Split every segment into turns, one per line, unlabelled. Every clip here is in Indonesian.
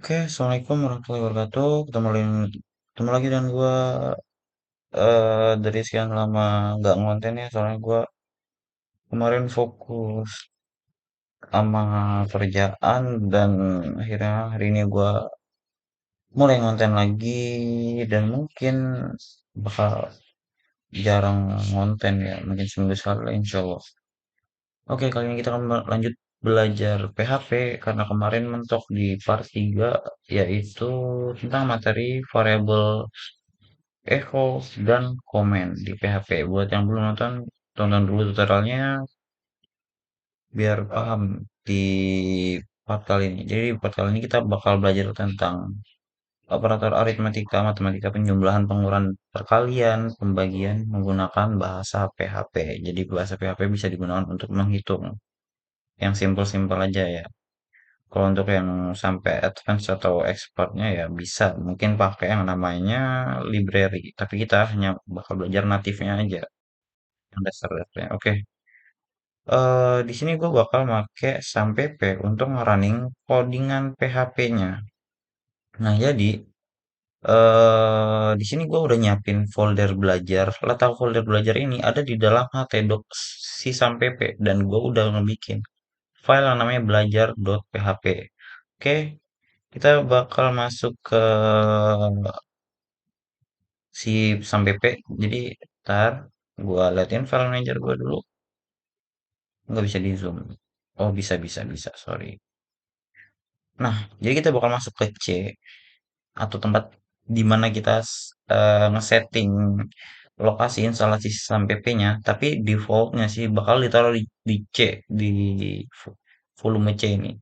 Oke, Assalamualaikum warahmatullahi wabarakatuh. Ketemu lagi dengan gua dari sekian lama nggak ngonten ya, soalnya gua kemarin fokus sama kerjaan dan akhirnya hari ini gua mulai ngonten lagi dan mungkin bakal jarang ngonten ya, mungkin seminggu sekali insya Allah. Oke, kali ini kita akan lanjut belajar PHP karena kemarin mentok di part 3 yaitu tentang materi variabel echo dan komen di PHP. Buat yang belum nonton, tonton dulu tutorialnya biar paham di part kali ini. Jadi di part kali ini kita bakal belajar tentang operator aritmatika, matematika penjumlahan, pengurangan, perkalian, pembagian menggunakan bahasa PHP. Jadi bahasa PHP bisa digunakan untuk menghitung. Yang simpel-simpel aja ya. Kalau untuk yang sampai advance atau expertnya ya bisa mungkin pakai yang namanya library. Tapi kita hanya bakal belajar natifnya aja. Yang dasar-dasarnya. Oke. Di sini gue bakal make sampai P untuk ngerunning codingan PHP-nya. Nah, jadi di sini gue udah nyiapin folder belajar. Letak folder belajar ini ada di dalam htdocs si sampai P dan gue udah ngebikin file yang namanya belajar.php. Oke, kita bakal masuk ke si sampai P. Jadi, ntar gue liatin file manager gue dulu. Nggak bisa di zoom. Oh, bisa. Sorry. Nah, jadi kita bakal masuk ke C atau tempat di mana kita ngesetting lokasi instalasi sistem PP-nya, tapi defaultnya sih bakal ditaruh di C, di volume C ini.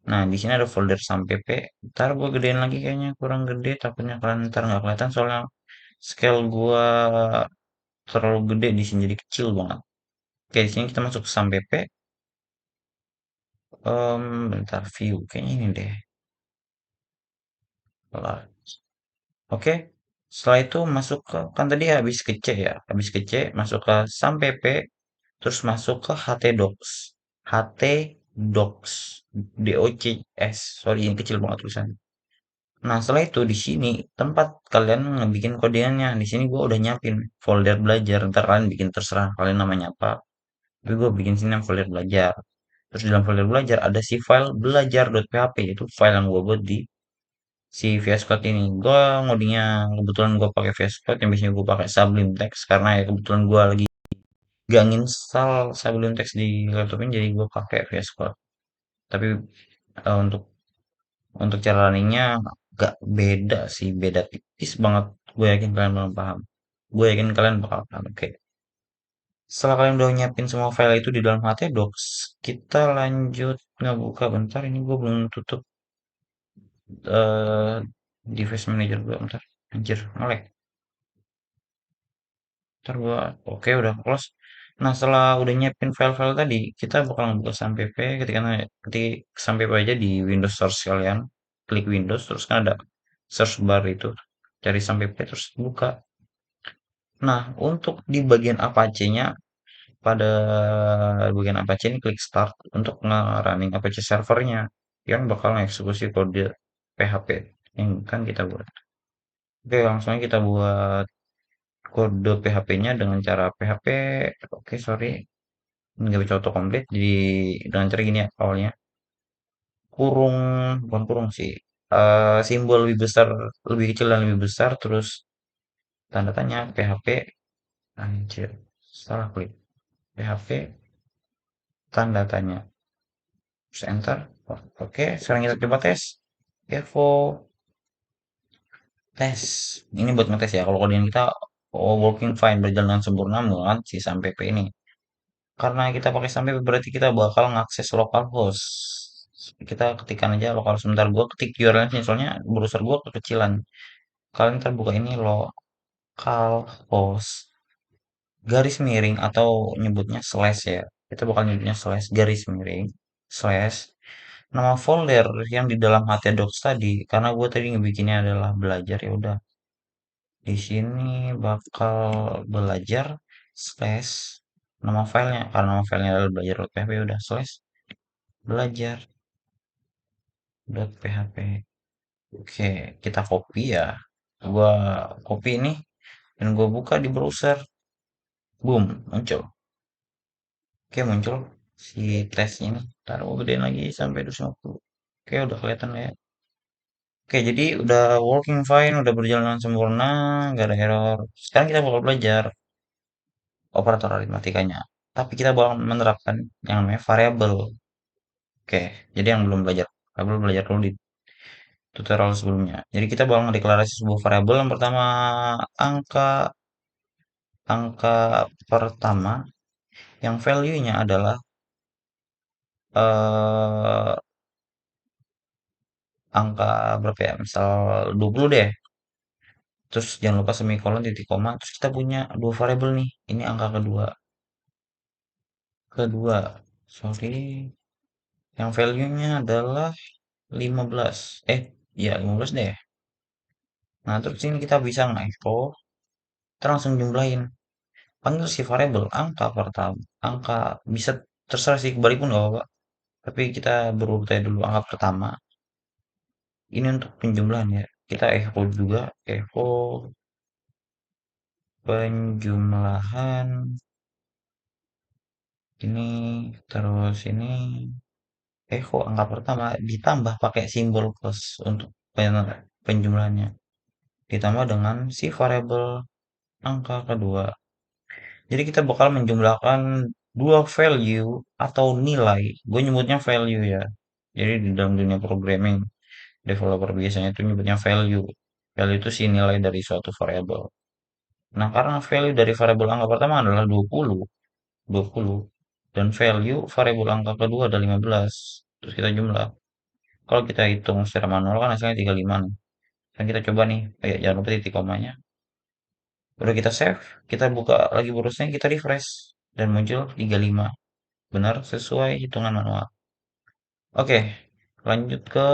Nah, di sini ada folder sam PP. Ntar gue gedein lagi kayaknya kurang gede, takutnya kalian ntar nggak kelihatan soalnya scale gua terlalu gede di sini jadi kecil banget. Oke, di sini kita masuk ke sam PP. Bentar view kayaknya ini deh. Oke, setelah itu masuk ke, kan tadi habis ke C ya, habis ke C, masuk ke SAM PP, terus masuk ke htdocs, htdocs, docs, sorry ini kecil banget tulisannya. Nah, setelah itu di sini tempat kalian ngebikin kodenya, di sini gua udah nyiapin folder belajar, ntar kalian bikin terserah kalian namanya apa, tapi gue bikin sini yang folder belajar. Terus di dalam folder belajar ada si file belajar.php, itu file yang gue buat di si VS Code ini. Gue ngodingnya kebetulan gue pakai VS Code yang biasanya gue pakai Sublime Text karena ya kebetulan gue lagi gak nginstal Sublime Text di laptop ini jadi gue pakai VS Code. Tapi untuk cara runningnya gak beda sih, beda tipis banget. Gue yakin kalian belum paham. Gue yakin kalian bakal paham. Oke. Setelah kalian udah nyiapin semua file itu di dalam htdocs, kita lanjut ngebuka bentar. Ini gue belum tutup eh device manager gue bentar. Anjir, nge-lag. Ntar gua oke udah close. Nah, setelah udah nyiapin file-file tadi, kita bakal ngebuka sampp ketik sampp aja di Windows Search kalian. Klik Windows terus kan ada search bar itu. Cari sampp terus buka. Nah, untuk di bagian Apache-nya pada bagian Apache ini klik start untuk nge-running Apache servernya yang bakal ngeksekusi kode PHP yang kan kita buat. Oke, langsung aja kita buat kode PHP-nya dengan cara PHP. Oke, sorry, nggak bisa autocomplete. Jadi dengan cara gini ya awalnya. Kurung, bukan kurung sih. Simbol lebih besar, lebih kecil dan lebih besar, terus tanda tanya PHP. Anjir, salah klik. PHP tanda tanya. Terus enter. Oke, sekarang kita coba tes. Evo tes. Ini buat ngetes ya. Kalau kodian kita working fine berjalan dengan sempurna menggunakan si sampai P ini. Karena kita pakai sampai berarti kita bakal ngakses localhost. Kita ketikkan aja lokal sebentar gua ketik URL-nya soalnya browser gua kekecilan. Kalian ntar buka ini localhost garis miring atau nyebutnya slash ya. Kita bakal nyebutnya slash garis miring slash nama folder yang di dalam htdocs tadi karena gue tadi ngebikinnya adalah belajar ya udah di sini bakal belajar slash nama filenya karena nama filenya adalah belajar.php udah slash belajar.php Oke, kita copy ya. Gua copy ini dan gua buka di browser. Boom, muncul. Oke, muncul si tesnya ini. Ntar gua gedein lagi sampai 250. Oke, udah kelihatan lah ya. Oke, jadi udah working fine, udah berjalan dengan sempurna, nggak ada error. Sekarang kita bakal belajar operator aritmatikanya. Tapi kita bakal menerapkan yang namanya variabel. Oke, jadi yang belum belajar variabel belajar dulu di tutorial sebelumnya. Jadi kita bakal mendeklarasi sebuah variabel yang pertama angka angka pertama yang value-nya adalah eh angka berapa ya? Misal 20 deh. Terus jangan lupa semikolon titik koma. Terus kita punya dua variabel nih. Ini angka kedua. Kedua, sorry, yang value-nya adalah 15. Iya 15 deh. Nah, terus ini kita bisa nge-echo, kita langsung jumlahin. Panggil si variabel angka pertama. Angka bisa terserah sih kebalik pun nggak apa-apa. Tapi kita berurut aja dulu angka pertama. Ini untuk penjumlahan ya. Kita echo juga, echo penjumlahan ini terus ini echo angka pertama ditambah pakai simbol plus untuk penjumlahannya. Ditambah dengan si variabel angka kedua. Jadi kita bakal menjumlahkan dua value atau nilai. Gue nyebutnya value ya. Jadi di dalam dunia programming, developer biasanya itu nyebutnya value. Value itu si nilai dari suatu variabel. Nah, karena value dari variabel angka pertama adalah 20, 20 dan value variabel angka kedua ada 15. Terus kita jumlah. Kalau kita hitung secara manual kan hasilnya 35 nih. Dan kita coba nih, jangan lupa titik komanya. Udah kita save, kita buka lagi borosnya, kita refresh dan muncul 35. Benar sesuai hitungan manual. Oke, lanjut ke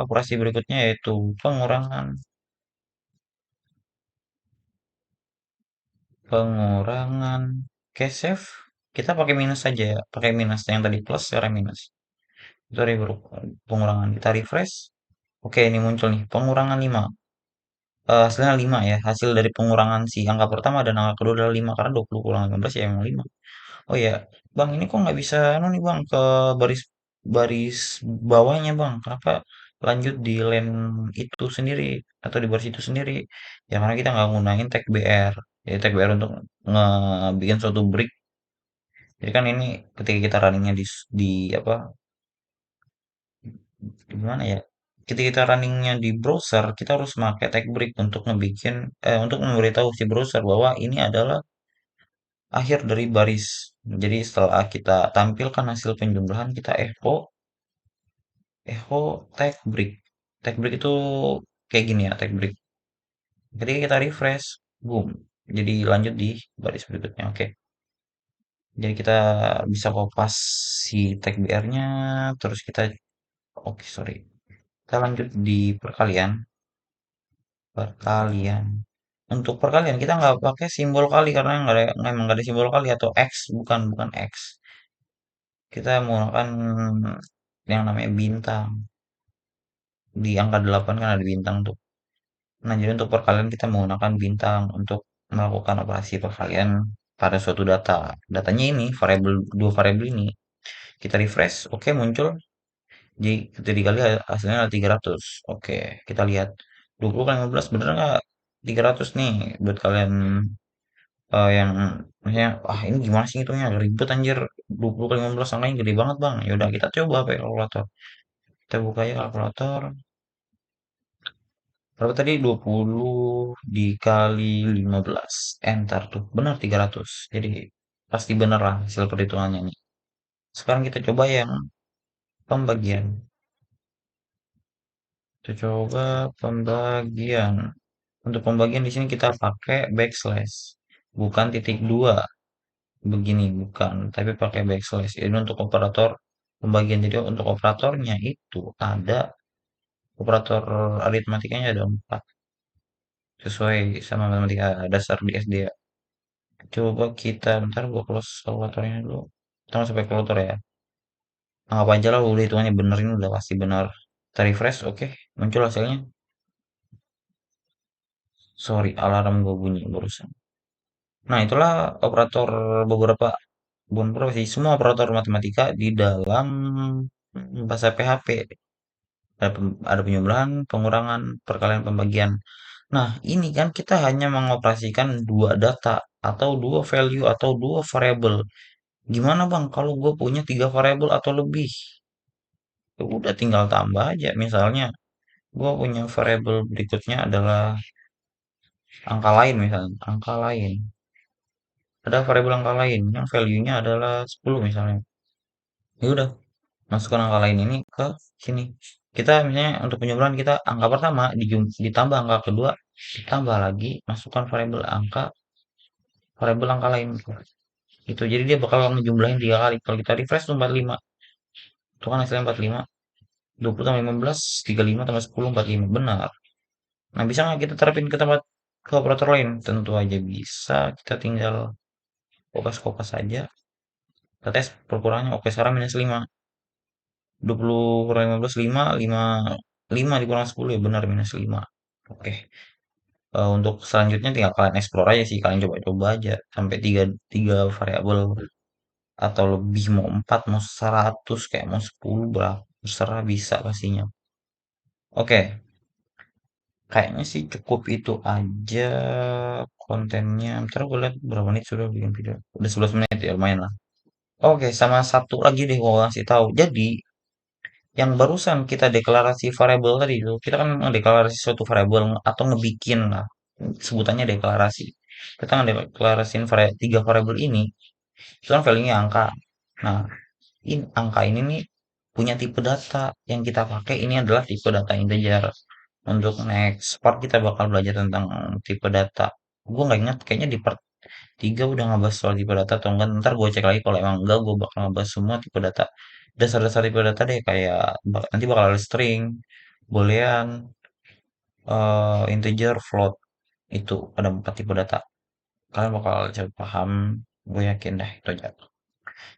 operasi berikutnya yaitu pengurangan. Pengurangan. Oke, save. Kita pakai minus saja ya. Pakai minus yang tadi plus sekarang minus. Itu dari pengurangan. Kita refresh. Oke, ini muncul nih. Pengurangan 5. Hasilnya 5 ya. Hasil dari pengurangan si angka pertama dan angka kedua adalah 5. Karena 20 kurang 15 ya emang 5. Oh ya, Bang, ini kok nggak bisa anu nih Bang ke baris baris bawahnya Bang? Kenapa lanjut di line itu sendiri atau di baris itu sendiri? Ya karena kita nggak nggunain tag BR. Jadi tag BR untuk ngebikin suatu break. Jadi kan ini ketika kita runningnya di apa? Di mana ya? Ketika kita runningnya di browser, kita harus pakai tag break untuk untuk memberitahu si browser bahwa ini adalah akhir dari baris. Jadi setelah kita tampilkan hasil penjumlahan, kita echo tag break. Tag break itu kayak gini ya, tag break. Ketika kita refresh, boom. Jadi lanjut di baris berikutnya. Oke. Jadi kita bisa kopas si tag BR-nya, terus kita, oke sorry. Kita lanjut di perkalian. Perkalian. Untuk perkalian kita nggak pakai simbol kali karena emang nggak ada simbol kali atau X, bukan X. Kita menggunakan yang namanya bintang. Di angka 8 kan ada bintang tuh. Nah, jadi untuk perkalian kita menggunakan bintang untuk melakukan operasi perkalian pada suatu data. Datanya ini, dua variabel ini. Kita refresh, oke muncul. Jadi ketika dikali hasilnya adalah 300. Oke, kita lihat. 20 kali 15 bener nggak 300 nih buat kalian yang maksudnya, ini gimana sih hitungnya? Ribet anjir. 20 kali 15 angkanya gede banget, Bang. Yaudah, kita coba pakai kalkulator. Kita buka ya kalkulator. Berapa tadi? 20 dikali 15. Enter tuh. Benar 300. Jadi pasti benar lah hasil perhitungannya nih. Sekarang kita coba yang pembagian. Kita coba pembagian. Untuk pembagian di sini kita pakai backslash. Bukan titik dua. Begini, bukan. Tapi pakai backslash. Ini untuk operator pembagian. Jadi untuk operatornya itu ada, operator aritmatikanya ada 4. Sesuai sama matematika dasar di SD ya. Coba kita bentar gua close kalkulatornya dulu. Kita masuk ke kalkulator ya. Anggap aja lah udah hitungannya bener ini udah pasti benar. kita refresh, oke, muncul hasilnya. Sorry, alarm gue bunyi barusan. Nah, itulah operator beberapa, bukan beberapa sih, semua operator matematika di dalam bahasa PHP. Ada penjumlahan, pengurangan, perkalian, pembagian. Nah, ini kan kita hanya mengoperasikan dua data atau dua value atau dua variabel. Gimana Bang kalau gue punya tiga variabel atau lebih? Ya udah tinggal tambah aja. Misalnya, gue punya variabel berikutnya adalah angka lain misalnya. Angka lain. Ada variabel angka lain yang value-nya adalah 10 misalnya. Ya udah, masukkan angka lain ini ke sini. Kita misalnya untuk penjumlahan kita angka pertama ditambah angka kedua, ditambah lagi masukkan variabel angka lain. Gitu. Jadi dia bakal ngejumlahin tiga kali. Kalau kita refresh tuh 45. Itu kan hasilnya 45. 20 tambah 15, 35 tambah 10, 45. Benar. Nah, bisa nggak kita terapin ke tempat ke operator lain? Tentu aja bisa. Kita tinggal kopas-kopas saja. Kita tes perkurangannya. Oke, sekarang minus 5. 20 kurang 15, 5. 5 dikurang 10 ya benar minus 5. Oke. Untuk selanjutnya tinggal kalian explore aja sih. Kalian coba-coba aja. Sampai 3 variabel. Atau lebih mau 4, mau 100, kayak mau 10 berapa. Terserah bisa pastinya. Oke. Kayaknya sih cukup itu aja kontennya. Ntar gue lihat berapa menit sudah bikin video. Udah 11 menit ya lumayan lah. Oke, sama satu lagi deh mau kasih tahu. Jadi, yang barusan kita deklarasi variabel tadi itu, kita kan mendeklarasi suatu variabel atau ngebikin lah. Sebutannya deklarasi. Kita ngedeklarasiin tiga variabel ini, itu kan value-nya angka. Nah, angka ini nih punya tipe data yang kita pakai ini adalah tipe data integer. Untuk next part kita bakal belajar tentang tipe data. Gue nggak ingat kayaknya di part 3 udah ngebahas soal tipe data atau enggak. Ntar gue cek lagi kalau emang enggak gue bakal ngebahas semua tipe data. Dasar-dasar tipe data deh kayak nanti bakal ada string, boolean, integer, float. Itu ada 4 tipe data. Kalian bakal cepet paham, gue yakin deh itu aja.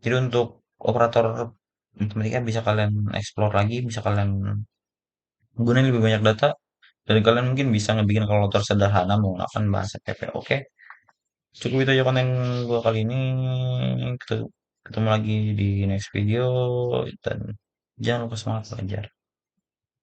Jadi untuk operator matematika bisa kalian explore lagi, bisa kalian gunain lebih banyak data, dan kalian mungkin bisa ngebikin kalkulator sederhana menggunakan bahasa PP. Oke, cukup itu aja konten gue kali ini. Ketemu lagi di next video dan jangan lupa semangat belajar.